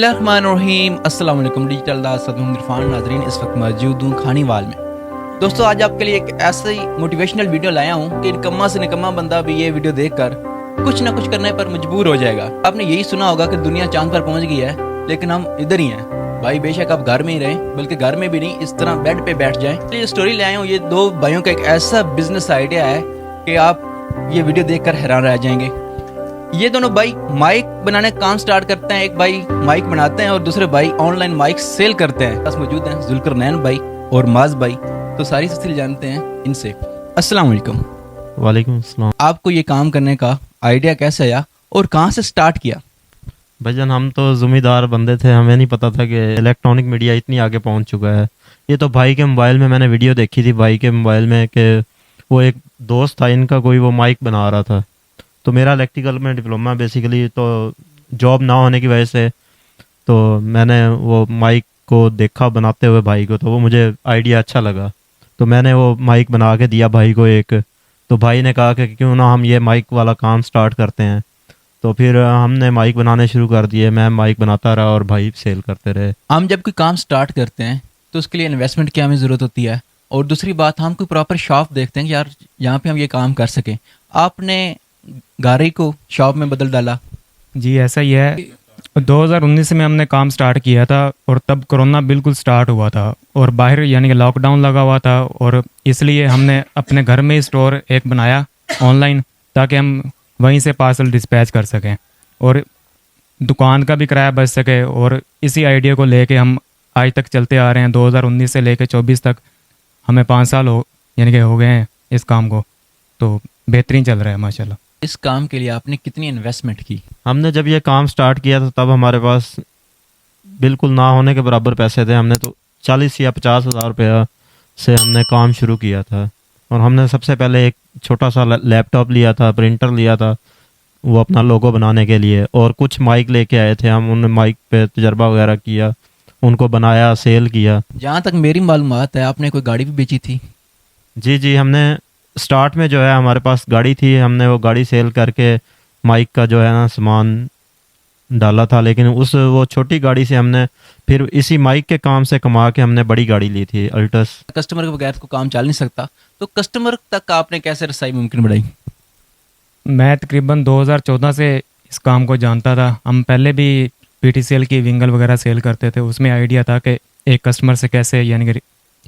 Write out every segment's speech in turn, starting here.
बिस्मिल्लाहिर्रहमानिर्रहीम। अस्सलाम वालेकुम। डिजिटल दास इरफान नाजरीन, इस वक्त मौजूद हूँ खानीवाल में। दोस्तों, आज आपके लिए एक ऐसी मोटिवेशनल वीडियो लाया हूँ कि निकम्मा से निकम्मा बंदा भी ये वीडियो देखकर कुछ ना कुछ करने पर मजबूर हो जाएगा। आपने यही सुना होगा कि दुनिया चांद पर पहुँच गई है, लेकिन हम इधर ही हैं। भाई बेशक आप घर में ही रहें, बल्कि घर में भी नहीं, इस तरह बेड पे बैठ जाएं। ये स्टोरी ले आया हूँ, ये दो भाइयों का एक ऐसा बिजनेस आइडिया है कि आप ये वीडियो देखकर हैरान रह जाएंगे। ये दोनों भाई माइक बनाने का काम स्टार्ट करते हैं। एक भाई माइक बनाते हैं और दूसरे भाई ऑनलाइन माइक सेल करते हैं। पास मौजूद हैं जुल्करनैन भाई और माज भाई। तो सारी तफसील जानते हैं इनसे। अस्सलाम वालेकुम। वालेकुम अस्सलाम। आपको ये काम करने का आइडिया कैसे आया और कहाँ से स्टार्ट किया? भाईजान, हम तो ज़िम्मेदार बंदे थे, हमें नहीं पता था कि इलेक्ट्रॉनिक मीडिया इतनी आगे पहुंच चुका है। ये तो भाई के मोबाइल में मैंने वीडियो देखी थी, भाई के मोबाइल में, कि वो एक दोस्त था इनका, कोई वो माइक बना रहा था। तो मेरा इलेक्ट्रिकल में डिप्लोमा बेसिकली, तो जॉब ना होने की वजह से तो मैंने वो माइक को देखा बनाते हुए भाई को, तो वो मुझे आइडिया अच्छा लगा। तो मैंने वो माइक बना के दिया भाई को एक। तो भाई ने कहा कि क्यों ना हम ये माइक वाला काम स्टार्ट करते हैं। तो फिर हमने माइक बनाने शुरू कर दिए। मैं माइक बनाता रहा और भाई सेल करते रहे। हम जब कोई काम स्टार्ट करते हैं तो उसके लिए इन्वेस्टमेंट की हमें ज़रूरत होती है, और दूसरी बात, हम कोई प्रॉपर शॉप देखते हैं कि यार यहाँ पे हम ये काम कर सकें। आपने गाड़ी को शॉप में बदल डाला। जी ऐसा ही है। 2019 में हमने काम स्टार्ट किया था और तब कोरोना बिल्कुल स्टार्ट हुआ था और बाहर यानी कि लॉकडाउन लगा हुआ था, और इसलिए हमने अपने घर में ही स्टोर एक बनाया ऑनलाइन, ताकि हम वहीं से पार्सल डिस्पैच कर सकें और दुकान का भी किराया बच सके। और इसी आइडिया को लेके हम आज तक चलते आ रहे हैं। 2019 से लेकर 24 तक हमें 5 साल यानी कि हो गए हैं इस काम को, तो बेहतरीन चल रहा है माशाल्लाह। इस काम के लिए आपने कितनी इन्वेस्टमेंट की? हमने जब ये काम स्टार्ट किया था तब हमारे पास बिल्कुल ना होने के बराबर पैसे थे। हमने तो 40 या 50 हज़ार रुपया से हमने काम शुरू किया था। और हमने सबसे पहले एक छोटा सा लैपटॉप लिया था, प्रिंटर लिया था वो अपना लोगो बनाने के लिए, और कुछ माइक लेके आए थे। हम उन माइक पे तजर्बा वगैरह किया, उनको बनाया, सेल किया। जहाँ तक मेरी मालूमात है, आपने कोई गाड़ी भी बेची थी? जी, हमने स्टार्ट में जो है हमारे पास गाड़ी थी, हमने वो गाड़ी सेल करके माइक का जो है ना सामान डाला था। लेकिन वो छोटी गाड़ी से हमने फिर इसी माइक के काम से कमा के हमने बड़ी गाड़ी ली थी, अल्टस। कस्टमर के बगैर तो काम चल नहीं सकता, तो कस्टमर तक आपने कैसे रसाई मुमकिन बढ़ाई? मैं तकरीबन 2014 से इस काम को जानता था। हम पहले भी PTCL की विंगल वगैरह सेल करते थे। उसमें आइडिया था कि एक कस्टमर से कैसे यानी कि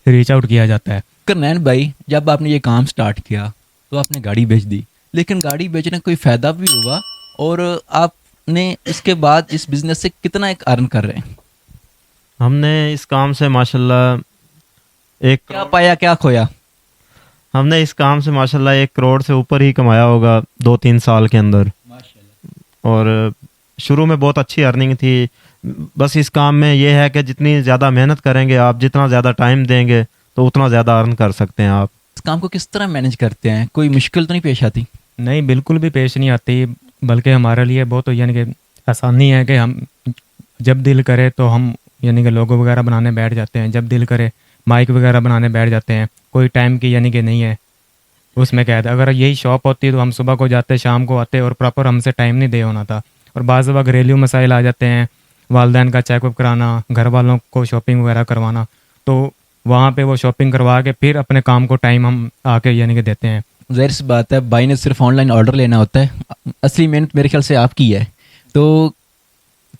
रीच आउट किया जाता है। करनैन भाई, जब आपने ये काम स्टार्ट किया तो आपने गाड़ी बेच दी, लेकिन गाड़ी बेचने का कोई फ़ायदा भी हुआ, और आपने इसके बाद इस बिज़नेस से कितना एक अर्न कर रहे हैं? हमने इस काम से माशाल्लाह क्या पाया, क्या खोया? हमने इस काम से माशाल्लाह 1 करोड़ से ऊपर ही कमाया होगा 2-3 साल के अंदर। और शुरू में बहुत अच्छी अर्निंग थी। बस इस काम में ये है कि जितनी ज़्यादा मेहनत करेंगे आप, जितना ज़्यादा टाइम देंगे, तो उतना ज़्यादा अर्न कर सकते हैं आप। इस काम को किस तरह मैनेज करते हैं? कोई मुश्किल तो नहीं पेश आती? नहीं, बिल्कुल भी पेश नहीं आती, बल्कि हमारे लिए बहुत यानी कि आसानी है कि हम जब दिल करे तो हम यानी कि लोगो वगैरह बनाने बैठ जाते हैं, जब दिल करे माइक वगैरह बनाने बैठ जाते हैं। कोई टाइम की यानी कि नहीं है उसमें कैद। अगर यही शॉप होती तो हम सुबह को जाते, शाम को आते, और प्रॉपर हमसे टाइम नहीं दे होना था। और बाज़ वक्त घरेलू मसाइल आ जाते हैं, वालदैन का चेकअप कराना, घर वालों को शॉपिंग वगैरह करवाना, तो वहाँ पे वो शॉपिंग करवा के फिर अपने काम को टाइम हम आके यानी कि देते हैं। ज़ाहिर सी बात है, भाई ने सिर्फ ऑनलाइन ऑर्डर लेना होता है, असली मेहनत मेरे ख्याल से आपकी है। तो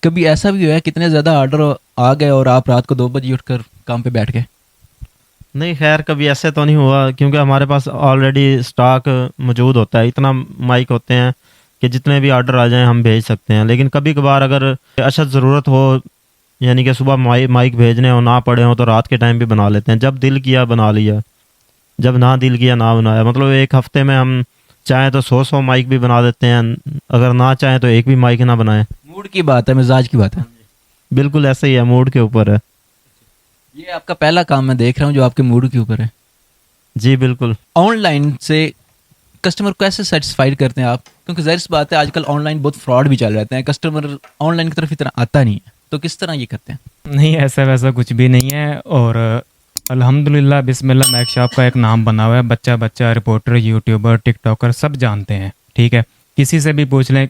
कभी ऐसा भी हुआ है कितने ज़्यादा ऑर्डर आ गए और आप रात को 2 बजे उठकर काम पे बैठ गए? नहीं, खैर कभी ऐसे तो नहीं हुआ, क्योंकि हमारे पास ऑलरेडी स्टॉक मौजूद होता है। इतना माइक होते हैं कि जितने भी ऑर्डर आ जाएं हम भेज सकते हैं। लेकिन कभी कभार अगर अशद ज़रूरत हो, यानी कि सुबह माइक भेजने हो ना पड़े हो, तो रात के टाइम भी बना लेते हैं। जब दिल किया बना लिया, जब ना दिल किया ना बनाया। मतलब एक हफ्ते में हम चाहें तो 100 माइक भी बना देते हैं, अगर ना चाहें तो एक भी माइक ना बनाएं। मूड की बात है, मिजाज की बात है। बिल्कुल ऐसे ही है, मूड के ऊपर है। ये आपका पहला काम मैं देख रहा हूँ जो आपके मूड के ऊपर है। जी बिल्कुल। ऑनलाइन से कस्टमर को कैसे सेटिस्फाइड करते हैं आप? क्योंकि ज़ाहिर सी बात है आजकल ऑनलाइन बहुत फ्रॉड भी चल रहते हैं, कस्टमर ऑनलाइन की तरफ इतना आता नहीं है, तो किस तरह ये करते हैं? नहीं, ऐसा वैसा कुछ भी नहीं है। और अल्हम्दुलिल्लाह बिस्मिल्लाह मैक शॉप का एक नाम बना हुआ है। बच्चा रिपोर्टर, यूट्यूबर, टिकटॉकर सब जानते हैं। ठीक है, किसी से भी पूछ लें,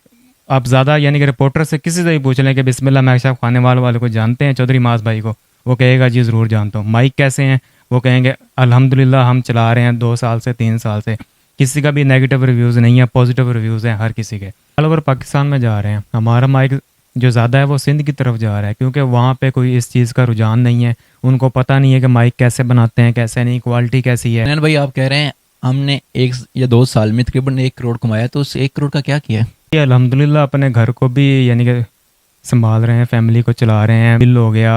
आप ज़्यादा यानी कि रिपोर्टर से किसी से भी पूछ लें कि बिस्मिल्लाह माइक साहब खाने वाले को जानते हैं, चौधरी मास भाई को, वो कहेगा जी ज़रूर जानता हूँ। माइक कैसे हैं, वो कहेंगे अल्हम्दुलिल्लाह हम चला रहे हैं 2 साल से 3 साल से, किसी का भी नेगेटिव रिव्यूज़ नहीं है, पॉजिटिव रिव्यूज़ हैं हर किसी के। ऑल ओवर पाकिस्तान में जा रहे हैं। हमारा माइक जो ज़्यादा है वो सिंध की तरफ जा रहा है, क्योंकि वहाँ पे कोई इस चीज़ का रुझान नहीं है, उनको पता नहीं है कि माइक कैसे बनाते हैं, कैसे नहीं, क्वालिटी कैसी है। नैन भाई आप कह रहे हैं हमने 1 या 2 साल में तकरीबन 1 करोड़ कमाया, तो उस 1 करोड़ का क्या किया है? ये अल्हम्दुलिल्लाह अपने घर को भी यानी कि संभाल रहे हैं, फैमिली को चला रहे हैं। बिल हो गया,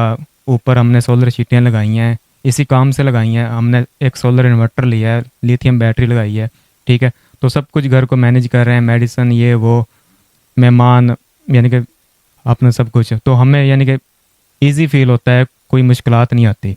ऊपर हमने सोलर शीटें लगाई हैं, इसी काम से लगाई हैं। हमने एक सोलर इन्वर्टर लिया है, लिथियम बैटरी लगाई है, ठीक है। तो सब कुछ घर को मैनेज कर रहे हैं, मेडिसिन ये वो, मेहमान, यानी कि अपना सब कुछ। तो हमें यानी कि ईजी फील होता है, कोई मुश्किलात नहीं आती।